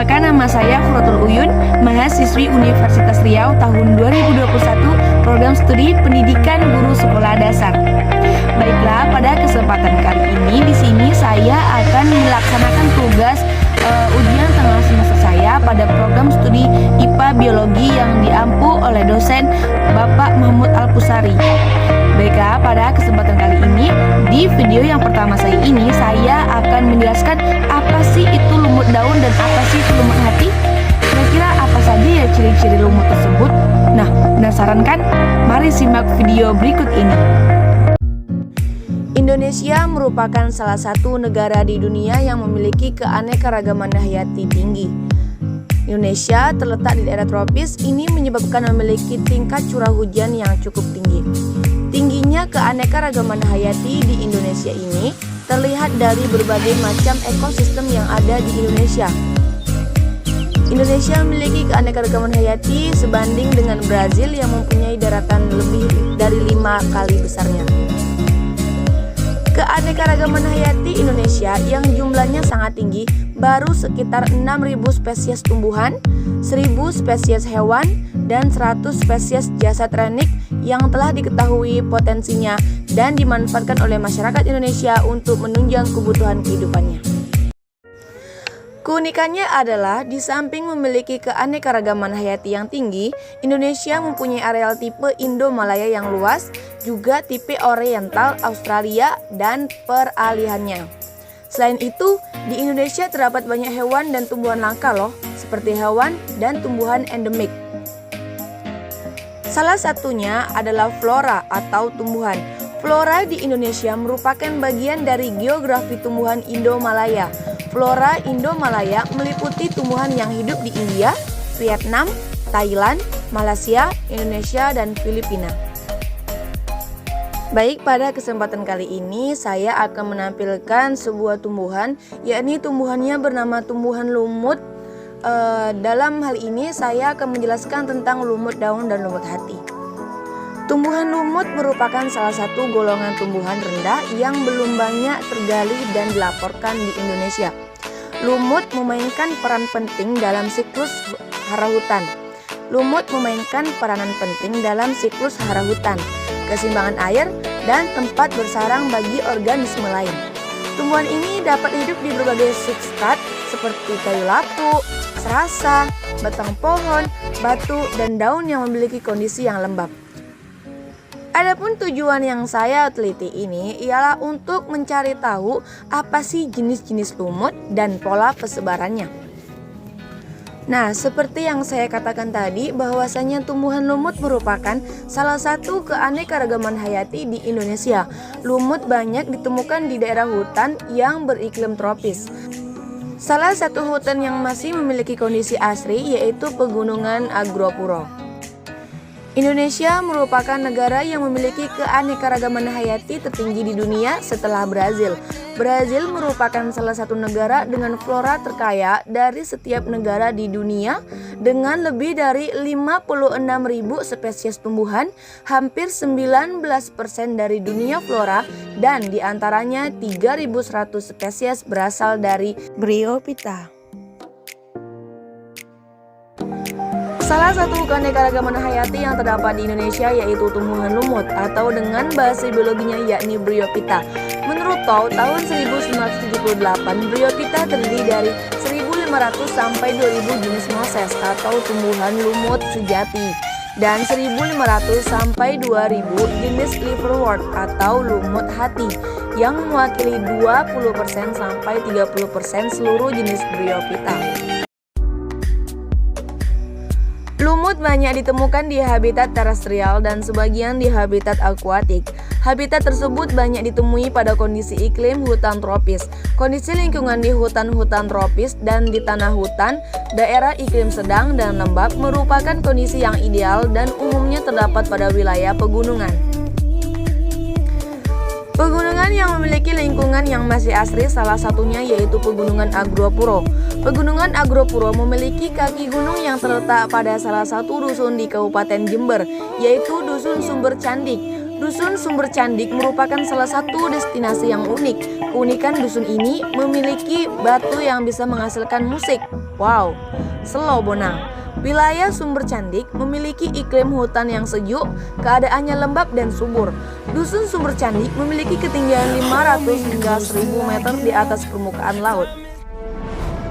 Perkenalkan, nama saya Furatul Uyun, mahasiswi Universitas Riau tahun 2021, program studi Pendidikan Guru Sekolah Dasar. Baiklah, pada kesempatan kali ini di sini saya akan melaksanakan tugas ujian tengah semester saya pada program studi IPA Biologi yang diampu oleh dosen Bapak Mahmud Alpusari. Baiklah, pada kesempatan kali ini di video yang pertama saya ini saya akan menjelaskan apa sih itu lumut daun dan apa sih itu lumut hati. Kira-kira apa saja ya ciri-ciri lumut tersebut? Nah, penasaran kan? Mari simak video berikut ini. Indonesia merupakan salah satu negara di dunia yang memiliki keanekaragaman hayati tinggi. Indonesia terletak di daerah tropis, ini menyebabkan memiliki tingkat curah hujan yang cukup tinggi. Tingginya keanekaragaman hayati di Indonesia ini terlihat dari berbagai macam ekosistem yang ada di Indonesia. Indonesia memiliki keanekaragaman hayati sebanding dengan Brazil yang mempunyai daratan lebih dari 5 kali besarnya. Keanekaragaman hayati Indonesia yang jumlahnya sangat tinggi baru sekitar 6.000 spesies tumbuhan, 1.000 spesies hewan, dan 100 spesies jasad renik yang telah diketahui potensinya dan dimanfaatkan oleh masyarakat Indonesia untuk menunjang kebutuhan kehidupannya. Keunikannya adalah di samping memiliki keanekaragaman hayati yang tinggi, Indonesia mempunyai areal tipe Indo-Malaya yang luas, juga tipe Oriental Australia dan peralihannya. Selain itu, di Indonesia terdapat banyak hewan dan tumbuhan langka loh, seperti hewan dan tumbuhan endemik. Salah satunya adalah flora atau tumbuhan. Flora di Indonesia merupakan bagian dari geografi tumbuhan Indo-Malaya. Flora Indo-Malaya meliputi tumbuhan yang hidup di India, Vietnam, Thailand, Malaysia, Indonesia, dan Filipina. Baik, pada kesempatan kali ini saya akan menampilkan sebuah tumbuhan, yakni tumbuhannya bernama tumbuhan lumut. Dalam hal ini saya akan menjelaskan tentang lumut daun dan lumut hati. Tumbuhan lumut merupakan salah satu golongan tumbuhan rendah yang belum banyak tergali dan dilaporkan di Indonesia. Lumut memainkan peran penting dalam siklus harahutan. Lumut memainkan peranan penting dalam siklus harahutan, keseimbangan air, dan tempat bersarang bagi organisme lain. Tumbuhan ini dapat hidup di berbagai substrat seperti kayu lapuk, serasa, batang pohon, batu, dan daun yang memiliki kondisi yang lembab. Adapun tujuan yang saya teliti ini ialah untuk mencari tahu apa sih jenis-jenis lumut dan pola persebarannya. Nah, seperti yang saya katakan tadi, bahwasanya tumbuhan lumut merupakan salah satu keanekaragaman hayati di Indonesia. Lumut banyak ditemukan di daerah hutan yang beriklim tropis. Salah satu hutan yang masih memiliki kondisi asri yaitu Pegunungan Agropuro. Indonesia merupakan negara yang memiliki keanekaragaman hayati tertinggi di dunia setelah Brazil. Brazil merupakan salah satu negara dengan flora terkaya dari setiap negara di dunia dengan lebih dari 56.000 spesies tumbuhan, hampir 19% dari dunia flora, dan diantaranya 3.100 spesies berasal dari Bryophyta. Salah satu keanekaragaman hayati yang terdapat di Indonesia yaitu tumbuhan lumut atau dengan bahasa biologinya yakni Bryophyta. Menurut tahun 1978, Bryophyta terdiri dari 1.500 sampai 2.000 jenis Moses atau tumbuhan lumut sejati dan 1.500 sampai 2.000 jenis liverwort atau lumut hati yang mewakili 20% sampai 30% seluruh jenis Bryophyta. Lumut banyak ditemukan di habitat terestrial dan sebagian di habitat akuatik. Habitat tersebut banyak ditemui pada kondisi iklim hutan tropis, kondisi lingkungan di hutan-hutan tropis dan di tanah hutan, daerah iklim sedang dan lembab merupakan kondisi yang ideal dan umumnya terdapat pada wilayah pegunungan. Pegunungan yang memiliki lingkungan yang masih asri salah satunya yaitu Pegunungan Agropuro. Pegunungan Agropuro memiliki kaki gunung yang terletak pada salah satu dusun di Kabupaten Jember, yaitu Dusun Sumber Candik. Dusun Sumber Candik merupakan salah satu destinasi yang unik. Keunikan dusun ini memiliki batu yang bisa menghasilkan musik. Wow, Selau Bonang. Wilayah Sumber Candik memiliki iklim hutan yang sejuk, keadaannya lembab dan subur. Dusun Sumber Candik memiliki ketinggian 500 hingga 1000 meter di atas permukaan laut.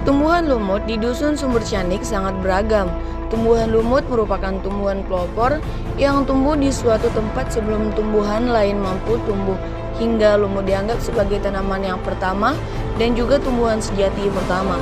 Tumbuhan lumut di Dusun Sumber Candik sangat beragam. Tumbuhan lumut merupakan tumbuhan pelopor yang tumbuh di suatu tempat sebelum tumbuhan lain mampu tumbuh, hingga lumut dianggap sebagai tanaman yang pertama dan juga tumbuhan sejati pertama.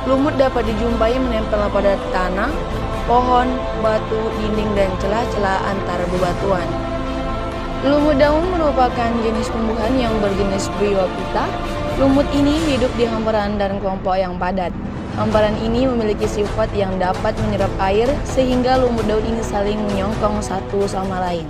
Lumut dapat dijumpai menempel pada tanah, pohon, batu, dinding, dan celah-celah antara bebatuan. Lumut daun merupakan jenis tumbuhan yang berjenis Bryophyta. Lumut ini hidup di hamparan dan kelompok yang padat. Hamparan ini memiliki sifat yang dapat menyerap air sehingga lumut daun ini saling menyongkong satu sama lain.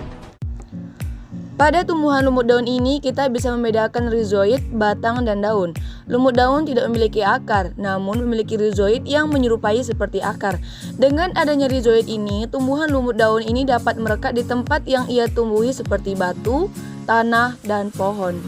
Pada tumbuhan lumut daun ini kita bisa membedakan rizoid, batang, dan daun. Lumut daun tidak memiliki akar, namun memiliki rizoid yang menyerupai seperti akar. Dengan adanya rizoid ini, tumbuhan lumut daun ini dapat merekat di tempat yang ia tumbuhi seperti batu, tanah, dan pohon.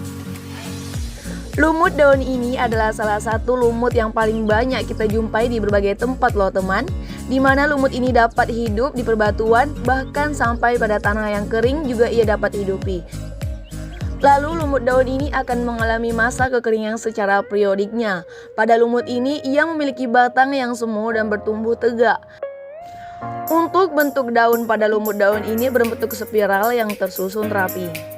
Lumut daun ini adalah salah satu lumut yang paling banyak kita jumpai di berbagai tempat loh teman, di mana lumut ini dapat hidup di perbatuan, bahkan sampai pada tanah yang kering juga ia dapat hidupi. Lalu lumut daun ini akan mengalami masa kekeringan secara periodiknya. Pada lumut ini ia memiliki batang yang semu dan bertumbuh tegak. Untuk bentuk daun pada lumut daun ini berbentuk spiral yang tersusun rapi.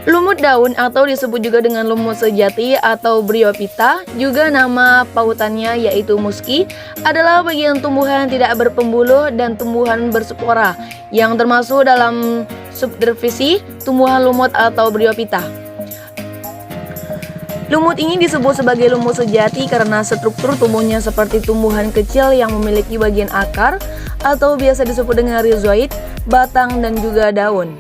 Lumut daun atau disebut juga dengan lumut sejati atau Bryophyta, juga nama pautannya yaitu musky, adalah bagian tumbuhan tidak berpembuluh dan tumbuhan berspora yang termasuk dalam subdivisi tumbuhan lumut atau Bryophyta. Lumut ini disebut sebagai lumut sejati karena struktur tumbuhnya seperti tumbuhan kecil yang memiliki bagian akar atau biasa disebut dengan rizoid, batang, dan juga daun.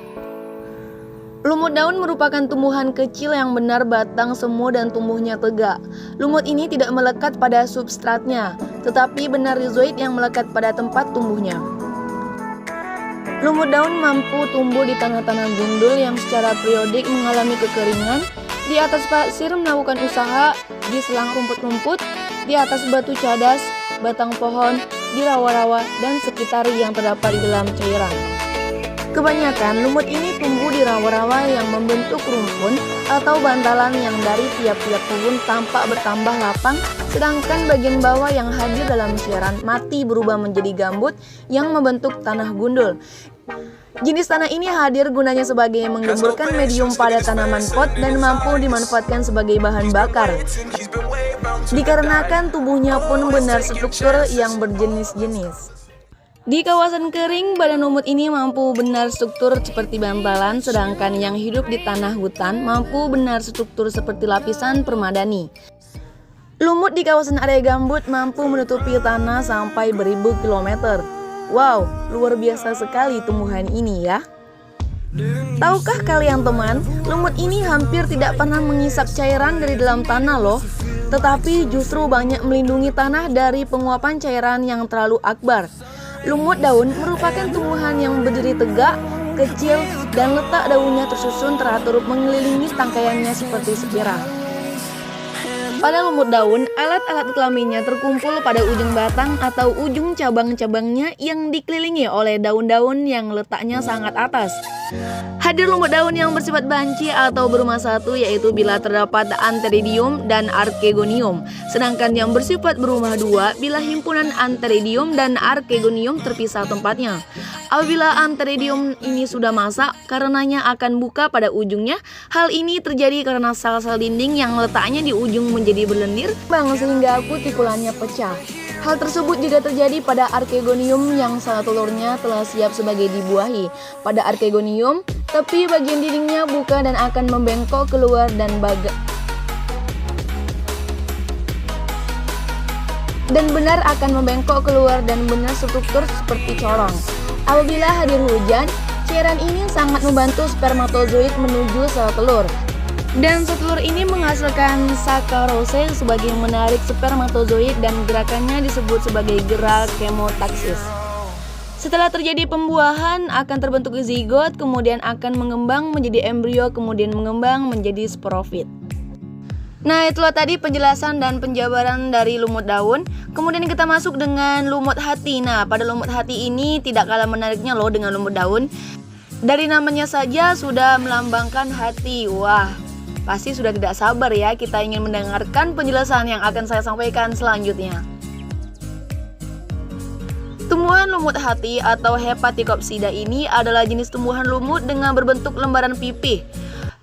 Lumut daun merupakan tumbuhan kecil yang benar batang semu dan tumbuhnya tegak. Lumut ini tidak melekat pada substratnya, tetapi benar rizoid yang melekat pada tempat tumbuhnya. Lumut daun mampu tumbuh di tanah-tanah gundul yang secara periodik mengalami kekeringan, di atas pasir melakukan usaha, di selang rumput-rumput, di atas batu cadas, batang pohon, di rawa-rawa, dan sekitar yang terdapat di dalam cairan. Kebanyakan lumut ini tumbuh di rawa-rawa yang membentuk rumpun atau bantalan yang dari tiap-tiap pohon tampak bertambah lapang, sedangkan bagian bawah yang hadir dalam cairan mati berubah menjadi gambut yang membentuk tanah gundul. Jenis tanah ini hadir gunanya sebagai menggemburkan medium pada tanaman pot dan mampu dimanfaatkan sebagai bahan bakar. Dikarenakan tubuhnya pun benar struktur yang berjenis-jenis. Di kawasan kering, badan lumut ini mampu benar struktur seperti bantalan, sedangkan yang hidup di tanah hutan mampu benar struktur seperti lapisan permadani. Lumut di kawasan area gambut mampu menutupi tanah sampai beribu kilometer. Wow, luar biasa sekali tumbuhan ini ya. Tahukah kalian teman, lumut ini hampir tidak pernah mengisap cairan dari dalam tanah loh, tetapi justru banyak melindungi tanah dari penguapan cairan yang terlalu akbar. Lumut daun merupakan tumbuhan yang berdiri tegak, kecil, dan letak daunnya tersusun teratur mengelilingi tangkaiannya seperti spiral. Pada lumut daun, alat-alat kelaminnya terkumpul pada ujung batang atau ujung cabang-cabangnya yang dikelilingi oleh daun-daun yang letaknya sangat atas. Hadir lumut daun yang bersifat banci atau berumah satu yaitu bila terdapat Antheridium dan Archegonium, sedangkan yang bersifat berumah dua bila himpunan Antheridium dan Archegonium terpisah tempatnya. Apabila Antheridium ini sudah masak, karenanya akan buka pada ujungnya. Hal ini terjadi karena sel-sel dinding yang letaknya di ujung menjadi berlendir sehingga kutikulannya pecah. Hal tersebut juga terjadi pada Archegonium yang saat telurnya telah siap sebagai dibuahi. Pada Archegonium, tepi bagian dindingnya buka dan akan membengkok keluar dan benar akan membengkok keluar dan benar struktur seperti corong. Apabila hadir hujan, cairan ini sangat membantu spermatozoid menuju sel telur. Dan setelur ini menghasilkan sakarose sebagai menarik spermatozoid dan gerakannya disebut sebagai gerak kemotaksis. Setelah terjadi pembuahan akan terbentuk zigot, kemudian akan mengembang menjadi embrio, kemudian mengembang menjadi sporofit. Nah, itulah tadi penjelasan dan penjabaran dari lumut daun. Kemudian kita masuk dengan lumut hati. Nah, pada lumut hati ini tidak kalah menariknya loh dengan lumut daun. Dari namanya saja sudah melambangkan hati. Wah, pasti sudah tidak sabar ya kita ingin mendengarkan penjelasan yang akan saya sampaikan selanjutnya. Tumbuhan lumut hati atau Hepaticopsida ini adalah jenis tumbuhan lumut dengan berbentuk lembaran pipih.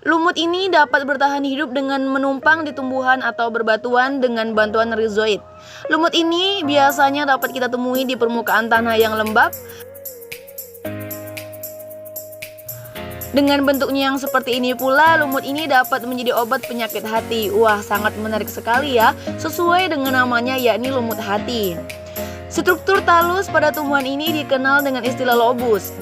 Lumut ini dapat bertahan hidup dengan menumpang di tumbuhan atau berbatuan dengan bantuan rizoid. Lumut ini biasanya dapat kita temui di permukaan tanah yang lembab. Dengan bentuknya yang seperti ini pula, lumut ini dapat menjadi obat penyakit hati. Wah, sangat menarik sekali ya, sesuai dengan namanya yakni lumut hati. Struktur talus pada tumbuhan ini dikenal dengan istilah lobus.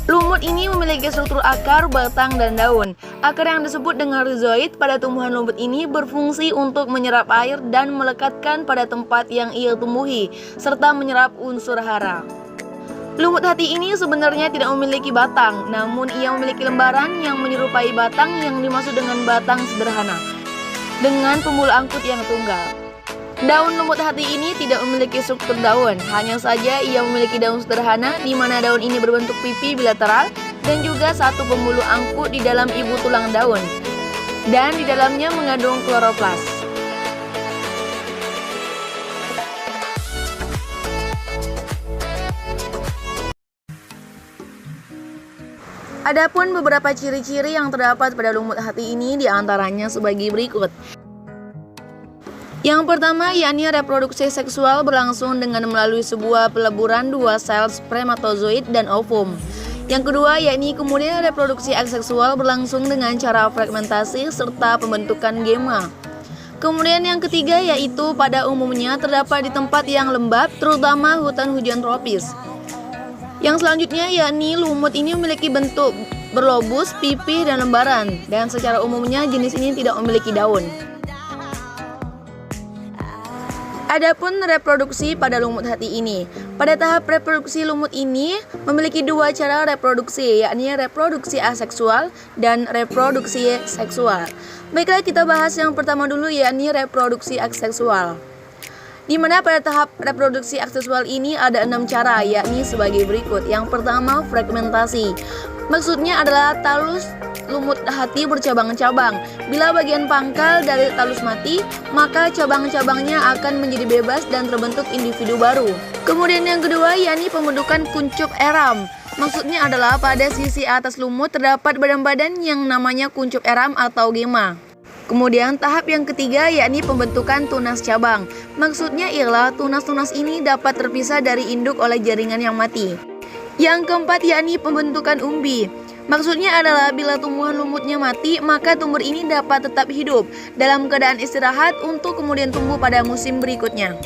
Lumut ini memiliki struktur akar, batang, dan daun. Akar yang disebut dengan rizoid pada tumbuhan lumut ini berfungsi untuk menyerap air dan melekatkan pada tempat yang ia tumbuhi, serta menyerap unsur hara. Lumut hati ini sebenarnya tidak memiliki batang, namun ia memiliki lembaran yang menyerupai batang yang dimaksud dengan batang sederhana, dengan pembuluh angkut yang tunggal. Daun lumut hati ini tidak memiliki struktur daun, hanya saja ia memiliki daun sederhana di mana daun ini berbentuk pipi bilateral dan juga satu pembuluh angkut di dalam ibu tulang daun, dan di dalamnya mengandung kloroplas. Adapun beberapa ciri-ciri yang terdapat pada lumut hati ini diantaranya sebagai berikut. Yang pertama yakni reproduksi seksual berlangsung dengan melalui sebuah peleburan dua sel spermatozoid dan ovum. Yang kedua yakni kemudian reproduksi aseksual berlangsung dengan cara fragmentasi serta pembentukan gema. Kemudian yang ketiga yaitu pada umumnya terdapat di tempat yang lembab, terutama hutan hujan tropis. Yang selanjutnya yakni lumut ini memiliki bentuk berlobus, pipih, dan lembaran, dan secara umumnya jenis ini tidak memiliki daun. Adapun reproduksi pada lumut hati ini. Pada tahap reproduksi lumut ini memiliki dua cara reproduksi, yakni reproduksi aseksual dan reproduksi seksual. Baiklah, kita bahas yang pertama dulu, yakni reproduksi aseksual. Di mana pada tahap reproduksi aseksual ini ada 6 cara, yakni sebagai berikut. Yang pertama, fragmentasi. Maksudnya adalah talus lumut hati bercabang-cabang. Bila bagian pangkal dari talus mati, maka cabang-cabangnya akan menjadi bebas dan terbentuk individu baru. Kemudian yang kedua yakni pembentukan kuncup eram. Maksudnya adalah pada sisi atas lumut terdapat badan-badan yang namanya kuncup eram atau gema. Kemudian tahap yang ketiga yakni pembentukan tunas cabang. Maksudnya ialah tunas-tunas ini dapat terpisah dari induk oleh jaringan yang mati. Yang keempat yakni pembentukan umbi. Maksudnya adalah bila tumbuhan lumutnya mati, maka tumbuh ini dapat tetap hidup dalam keadaan istirahat untuk kemudian tumbuh pada musim berikutnya.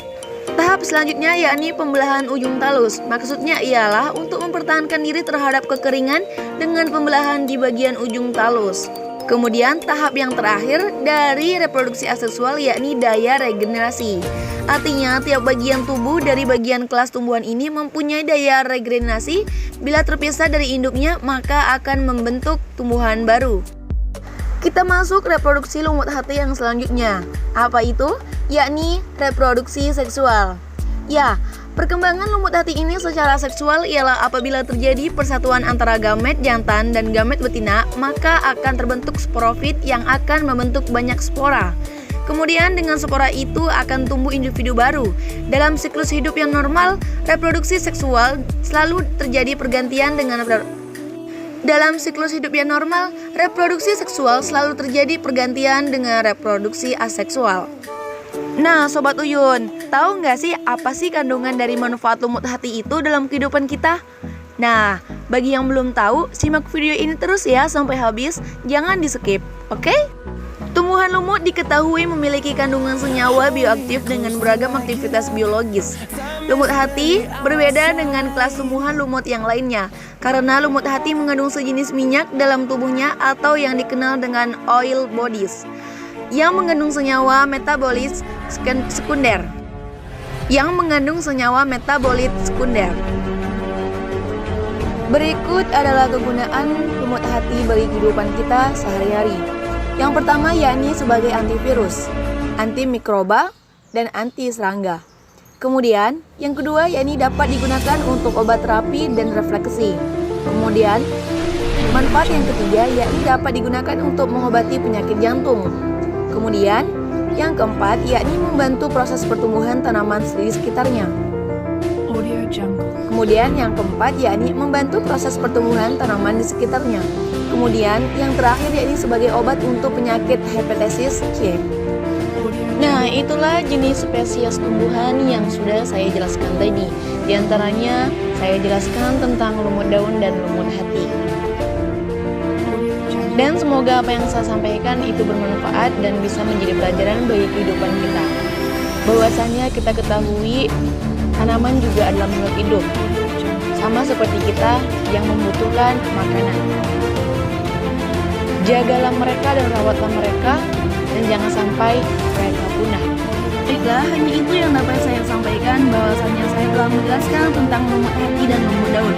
Tahap selanjutnya yakni pembelahan ujung talus. Maksudnya ialah untuk mempertahankan diri terhadap kekeringan dengan pembelahan di bagian ujung talus. Kemudian tahap yang terakhir dari reproduksi aseksual yakni daya regenerasi. Artinya tiap bagian tubuh dari bagian kelas tumbuhan ini mempunyai daya regenerasi. Bila terpisah dari induknya maka akan membentuk tumbuhan baru. Kita masuk reproduksi lumut hati yang selanjutnya. Apa itu? Yakni reproduksi seksual. Ya, perkembangan lumut hati ini secara seksual ialah apabila terjadi persatuan antara gamet jantan dan gamet betina, maka akan terbentuk sporofit yang akan membentuk banyak spora. Kemudian dengan spora itu akan tumbuh individu baru. Dalam siklus hidup yang normal, reproduksi seksual selalu terjadi pergantian dengan Dalam siklus hidup yang normal, reproduksi seksual selalu terjadi pergantian dengan reproduksi aseksual. Nah, Sobat Uyun, tahu nggak sih apa sih kandungan dari manfaat lumut hati itu dalam kehidupan kita? Nah, bagi yang belum tahu, simak video ini terus ya sampai habis, jangan di-skip, oke? Tumbuhan lumut diketahui memiliki kandungan senyawa bioaktif dengan beragam aktivitas biologis. Lumut hati berbeda dengan kelas tumbuhan lumut yang lainnya karena lumut hati mengandung sejenis minyak dalam tubuhnya atau yang dikenal dengan oil bodies yang mengandung senyawa metabolit sekunder. Berikut adalah kegunaan lumut hati bagi kehidupan kita sehari-hari. Yang pertama yakni sebagai antivirus, antimikroba, dan anti serangga. Kemudian, yang kedua yakni dapat digunakan untuk obat terapi dan refleksi. Kemudian, manfaat yang ketiga yakni dapat digunakan untuk mengobati penyakit jantung. Kemudian, yang keempat yakni membantu proses pertumbuhan tanaman di sekitarnya. Kemudian yang keempat yakni membantu proses pertumbuhan tanaman di sekitarnya. Kemudian yang terakhir yakni sebagai obat untuk penyakit hepatitis C. Nah, itulah jenis spesies tumbuhan yang sudah saya jelaskan tadi. Di antaranya saya jelaskan tentang lumut daun dan lumut hati. Dan semoga apa yang saya sampaikan itu bermanfaat dan bisa menjadi pelajaran bagi kehidupan kita. Bahwasanya kita ketahui tanaman juga adalah makhluk hidup, sama seperti kita yang membutuhkan makanan. Jagalah mereka dan rawatlah mereka, dan jangan sampai mereka punah. Baiklah, hanya itu yang dapat saya sampaikan, bahwasanya saya telah menjelaskan tentang lumut hati dan lumut daun.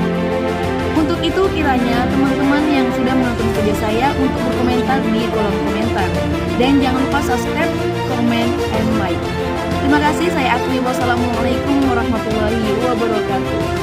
Untuk itu kiranya teman-teman yang sudah menonton video saya untuk berkomentar di kolom komentar. Dan jangan lupa subscribe, comment, and like. Terima kasih, saya Akwi. Wassalamualaikum warahmatullahi wabarakatuh.